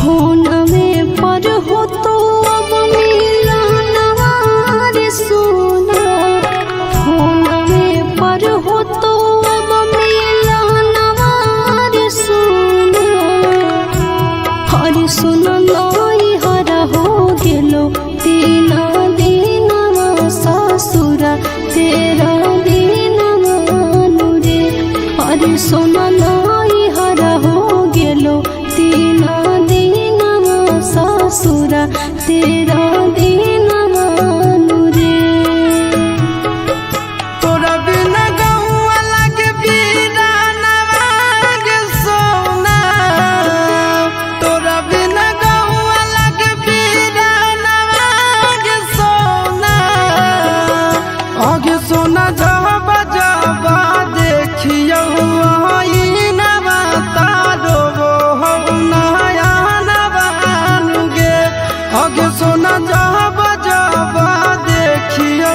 में पर हो तो अब मिलना रे सोना, फोन में पर हो तो अब मिलना रे सोना। हरे सोना लाई हरा हो गेलो तीना दीनवा ससुरा तेरा दिन मानु रे। हरे सोना लाई हरा हो गेलो तीना दीनवा ससुरा तेरा दिन मानु रे। तोरा बिना गौआ लागे वीरानवा गे सोना, तोरा बिना गौआ लागे वीरानवा गे सोना। आगे सोना जब जब देखियो आईनवा तारो हो नया नवानु गे। आगे सोना जब जब देखियो